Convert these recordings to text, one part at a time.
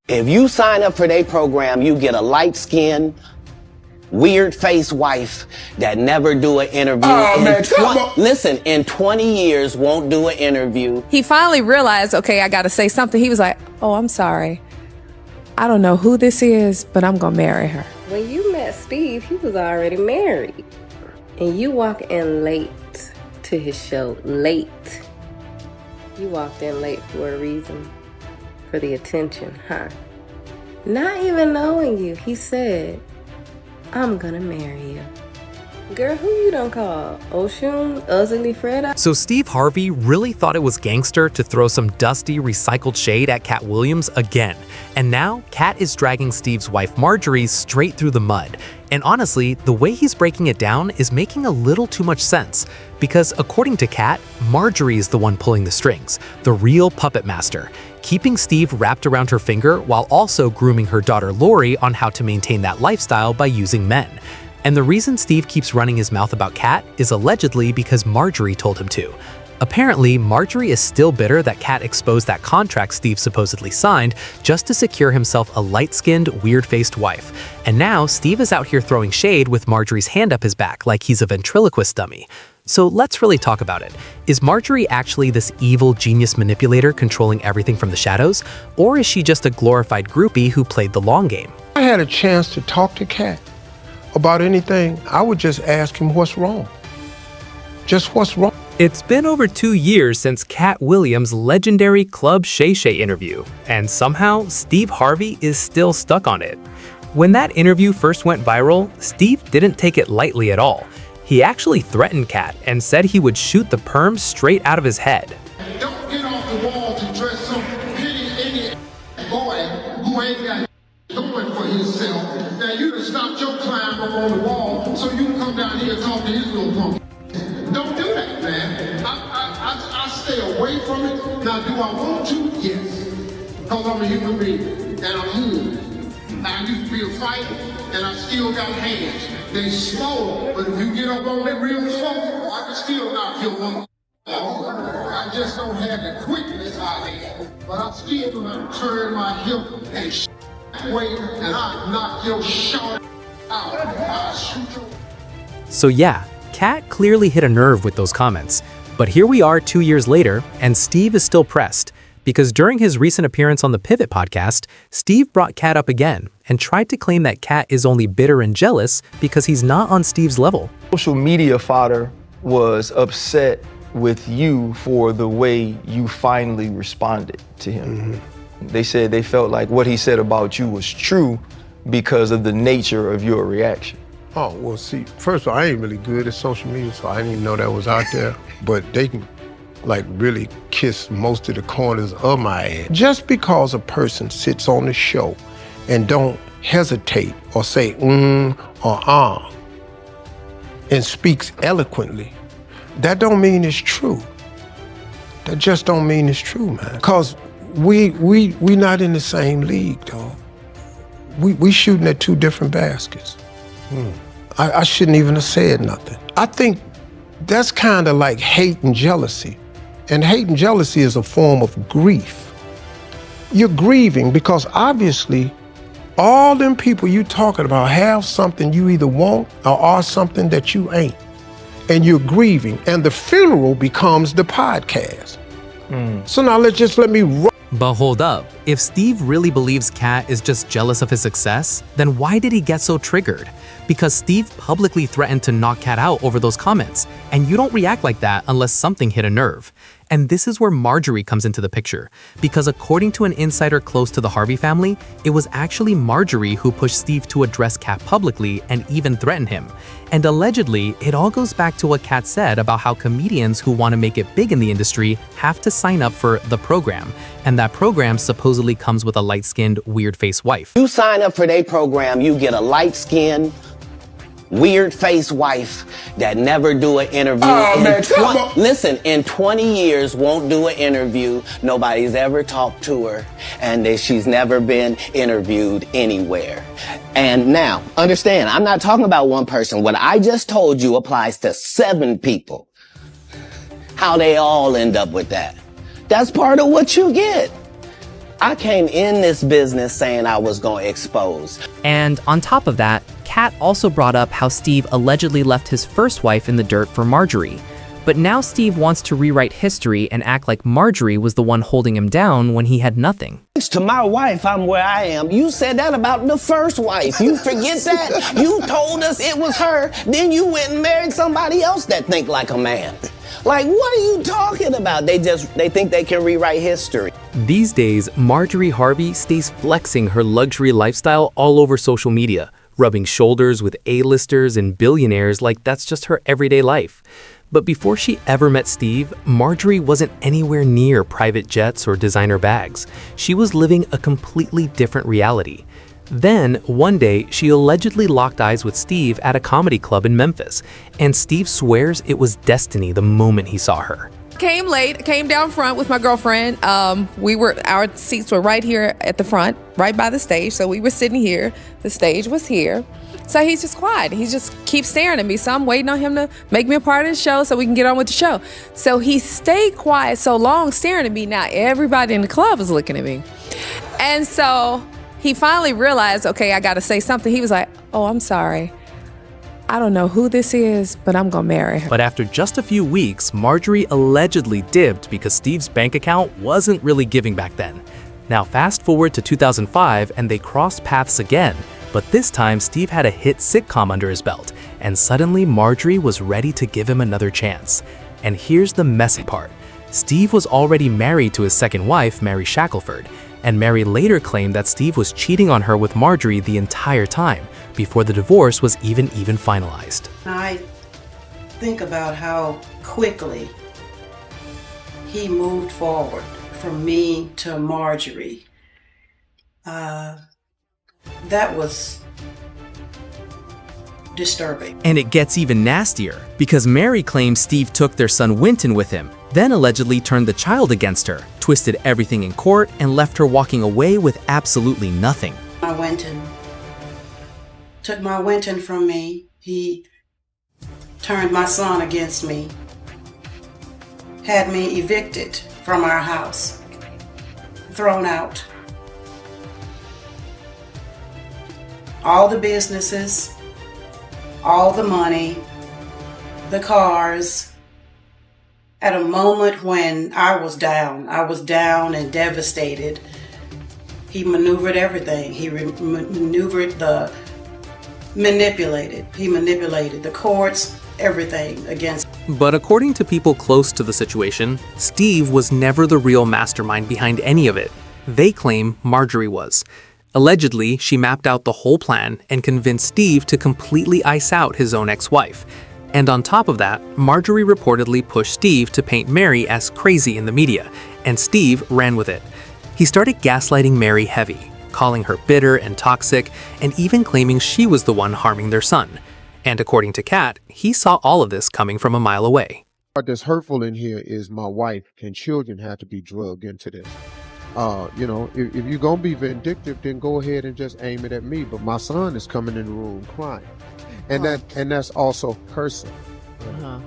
If you sign up for their program, you get a light-skinned, weird-faced wife that never do an interview. Oh, man, come on. Listen, in 20 years, won't do an interview. He finally realized, okay, I got to say something. He was like, oh, I'm sorry. I don't know who this is, but I'm going to marry her. When you met Steve, he was already married. And you walk in late to his show. Late. You walked in late for a reason. For the attention, huh? Not even knowing you, he said, I'm gonna marry you. Girl, who you done call? Oshun, Ugly Fred? So Steve Harvey really thought it was gangster to throw some dusty, recycled shade at Katt Williams again. And now, Katt is dragging Steve's wife Marjorie straight through the mud. And honestly, the way he's breaking it down is making a little too much sense. Because according to Katt, Marjorie is the one pulling the strings, the real puppet master, keeping Steve wrapped around her finger while also grooming her daughter Lori on how to maintain that lifestyle by using men. And the reason Steve keeps running his mouth about Katt is allegedly because Marjorie told him to. Apparently, Marjorie is still bitter that Katt exposed that contract Steve supposedly signed just to secure himself a light-skinned, weird-faced wife. And now, Steve is out here throwing shade with Marjorie's hand up his back like he's a ventriloquist dummy. So let's really talk about it. Is Marjorie actually this evil genius manipulator controlling everything from the shadows? Or is she just a glorified groupie who played the long game? I had a chance to talk to Katt about anything, I would just ask him what's wrong. Just what's wrong. It's been over 2 years since Katt Williams' legendary Club Shay Shay interview, and somehow Steve Harvey is still stuck on it. When that interview first went viral, Steve didn't take it lightly at all. He actually threatened Katt and said he would shoot the perm straight out of his head. Don't get off the wall to dress some pity idiot boy who ain't got going for himself. Now you done stopped your climb up on the wall so you can come down here and talk to his little punk. Don't do that, man. I stay away from it. Now, do I want to? Yes. Because I'm a human being and I'm human. I used to be a fighter and I still got hands. They slow, but if you get up on it real slow, I can still knock your one. I just don't have the quickness I have. But I still gonna turn my hip and wait and I knock your shot out. I shoot your. So yeah, Katt clearly hit a nerve with those comments. But here we are 2 years later, and Steve is still pressed. Because during his recent appearance on the Pivot podcast, Steve brought Katt up again and tried to claim that Katt is only bitter and jealous because he's not on Steve's level. Social media fodder was upset with you for the way you finally responded to him. Mm-hmm. They said they felt like what he said about you was true because of the nature of your reaction. Oh, well, see, first of all, I ain't really good at social media, so I didn't even know that was out there. But they can, like, really kiss most of the corners of my ass. Just because a person sits on the show and don't hesitate or say or and speaks eloquently, that don't mean it's true. That just don't mean it's true, man. Because we not in the same league, dog. We shooting at two different baskets. I shouldn't even have said nothing. I think that's kind of like hate and jealousy. And hate and jealousy is a form of grief. You're grieving because obviously all them people you talking about have something you either want or are something that you ain't. And you're grieving, and the funeral becomes the podcast. So now let me. But hold up, if Steve really believes Katt is just jealous of his success, then why did he get so triggered? Because Steve publicly threatened to knock Katt out over those comments, and you don't react like that unless something hit a nerve. And this is where Marjorie comes into the picture, because according to an insider close to the Harvey family, it was actually Marjorie who pushed Steve to address Katt publicly and even threaten him. And allegedly, it all goes back to what Katt said about how comedians who want to make it big in the industry have to sign up for the program, and that program supposedly comes with a light-skinned, weird-faced wife. You sign up for their program, you get a light-skinned, weird-faced wife that never do an interview. Oh, man, come on. Listen, in 20 years won't do an interview. Nobody's ever talked to her, and that she's never been interviewed anywhere. And now, understand, I'm not talking about one person. What I just told you applies to 7 people. How they all end up with that. That's part of what you get. I came in this business saying I was going to expose. And on top of that, Katt also brought up how Steve allegedly left his first wife in the dirt for Marjorie. But now Steve wants to rewrite history and act like Marjorie was the one holding him down when he had nothing. Thanks to my wife, I'm where I am. You said that about the first wife. You forget that? You told us it was her, then you went and married somebody else that think like a man. Like, what are you talking about? They think they can rewrite history. These days, Marjorie Harvey stays flexing her luxury lifestyle all over social media, rubbing shoulders with A-listers and billionaires like that's just her everyday life. But before she ever met Steve, Marjorie wasn't anywhere near private jets or designer bags. She was living a completely different reality. Then, one day, she allegedly locked eyes with Steve at a comedy club in Memphis, and Steve swears it was destiny the moment he saw her. Came late, came down front with my girlfriend. Our seats were right here at the front, right by the stage. So we were sitting here. The stage was here. So he's just quiet. He just keeps staring at me. So I'm waiting on him to make me a part of the show so we can get on with the show. So he stayed quiet so long, staring at me. Now everybody in the club is looking at me. And so he finally realized, okay, I got to say something. He was like, oh, I'm sorry. I don't know who this is, but I'm gonna marry her. But after just a few weeks, Marjorie allegedly dipped because Steve's bank account wasn't really giving back then. Now fast forward to 2005 and they crossed paths again, but this time Steve had a hit sitcom under his belt, and suddenly Marjorie was ready to give him another chance. And here's the messy part. Steve was already married to his second wife, Mary Shackelford, and Mary later claimed that Steve was cheating on her with Marjorie the entire time, before the divorce was even finalized. I think about how quickly he moved forward from me to Marjorie. That was disturbing. And it gets even nastier, because Mary claims Steve took their son Winton with him, then allegedly turned the child against her, twisted everything in court, and left her walking away with absolutely nothing. Took my Winton from me. He turned my son against me. Had me evicted from our house. Thrown out. All the businesses, all the money, the cars. At a moment when I was down and devastated. He maneuvered everything. He manipulated the courts, everything against. But according to people close to the situation, Steve was never the real mastermind behind any of it. They claim Marjorie was. Allegedly, she mapped out the whole plan and convinced Steve to completely ice out his own ex-wife. And on top of that, Marjorie reportedly pushed Steve to paint Mary as crazy in the media, and Steve ran with it. He started gaslighting Mary heavy, calling her bitter and toxic, and even claiming she was the one harming their son. And according to Katt, he saw all of this coming from a mile away. What that's hurtful in here is my wife and children have to be drugged into this. If you're going to be vindictive, then go ahead and just aim it at me. But my son is coming in the room crying. And that's also cursing.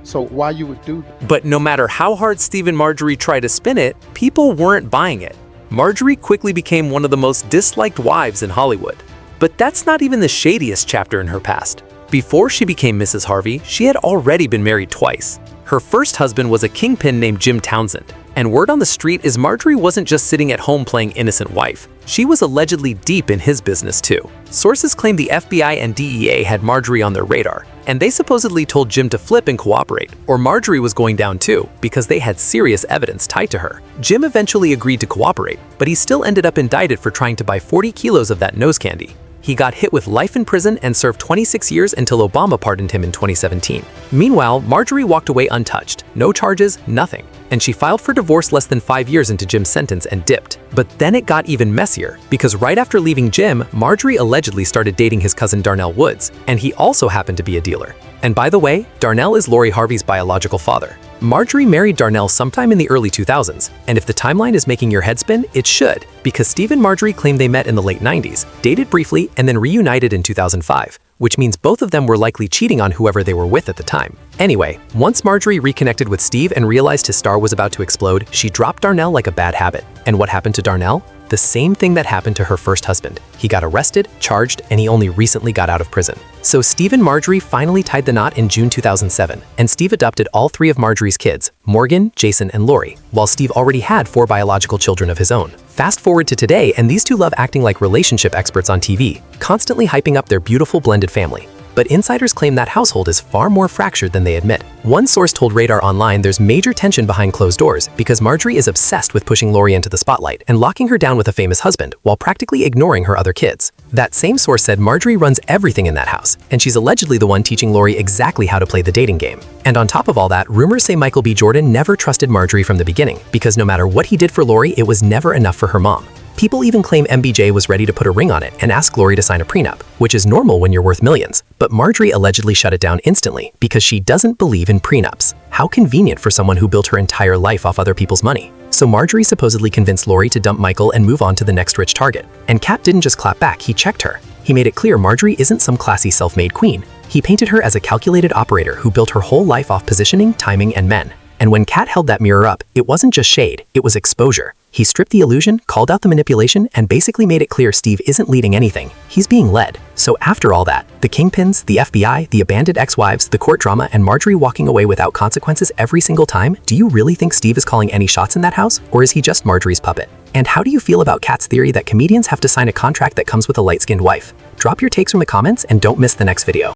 So why you would do that? But no matter how hard Steve and Marjorie tried to spin it, people weren't buying it. Marjorie quickly became one of the most disliked wives in Hollywood. But that's not even the shadiest chapter in her past. Before she became Mrs. Harvey, she had already been married twice. Her first husband was a kingpin named Jim Townsend. And word on the street is Marjorie wasn't just sitting at home playing innocent wife. She was allegedly deep in his business too. Sources claim the FBI and DEA had Marjorie on their radar, and they supposedly told Jim to flip and cooperate, or Marjorie was going down too, because they had serious evidence tied to her. Jim eventually agreed to cooperate, but he still ended up indicted for trying to buy 40 kilos of that nose candy. He got hit with life in prison and served 26 years until Obama pardoned him in 2017. Meanwhile, Marjorie walked away untouched. No charges, nothing. And she filed for divorce less than 5 years into Jim's sentence and dipped. But then it got even messier, because right after leaving Jim, Marjorie allegedly started dating his cousin Darnell Woods, and he also happened to be a dealer. And by the way, Darnell is Lori Harvey's biological father. Marjorie married Darnell sometime in the early 2000s, and if the timeline is making your head spin, it should, because Steve and Marjorie claimed they met in the late 90s, dated briefly, and then reunited in 2005, which means both of them were likely cheating on whoever they were with at the time. Anyway, once Marjorie reconnected with Steve and realized his star was about to explode, she dropped Darnell like a bad habit. And what happened to Darnell? The same thing that happened to her first husband. He got arrested, charged, and he only recently got out of prison. So Steve and Marjorie finally tied the knot in June 2007, and Steve adopted all 3 of Marjorie's kids, Morgan, Jason, and Lori, while Steve already had 4 biological children of his own. Fast forward to today, and these two love acting like relationship experts on TV, constantly hyping up their beautiful blended family. But insiders claim that household is far more fractured than they admit. One source told Radar Online there's major tension behind closed doors because Marjorie is obsessed with pushing Lori into the spotlight and locking her down with a famous husband while practically ignoring her other kids. That same source said Marjorie runs everything in that house, and she's allegedly the one teaching Lori exactly how to play the dating game. And on top of all that, rumors say Michael B. Jordan never trusted Marjorie from the beginning because no matter what he did for Lori, it was never enough for her mom. People even claim MBJ was ready to put a ring on it and ask Lori to sign a prenup, which is normal when you're worth millions. But Marjorie allegedly shut it down instantly because she doesn't believe in prenups. How convenient for someone who built her entire life off other people's money. So Marjorie supposedly convinced Lori to dump Michael and move on to the next rich target. And Katt didn't just clap back, he checked her. He made it clear Marjorie isn't some classy self-made queen. He painted her as a calculated operator who built her whole life off positioning, timing, and men. And when Katt held that mirror up, it wasn't just shade, it was exposure. He stripped the illusion, called out the manipulation, and basically made it clear Steve isn't leading anything. He's being led. So after all that, the kingpins, the FBI, the abandoned ex-wives, the court drama, and Marjorie walking away without consequences every single time, do you really think Steve is calling any shots in that house? Or is he just Marjorie's puppet? And how do you feel about Katt's theory that comedians have to sign a contract that comes with a light-skinned wife? Drop your takes from the comments and don't miss the next video.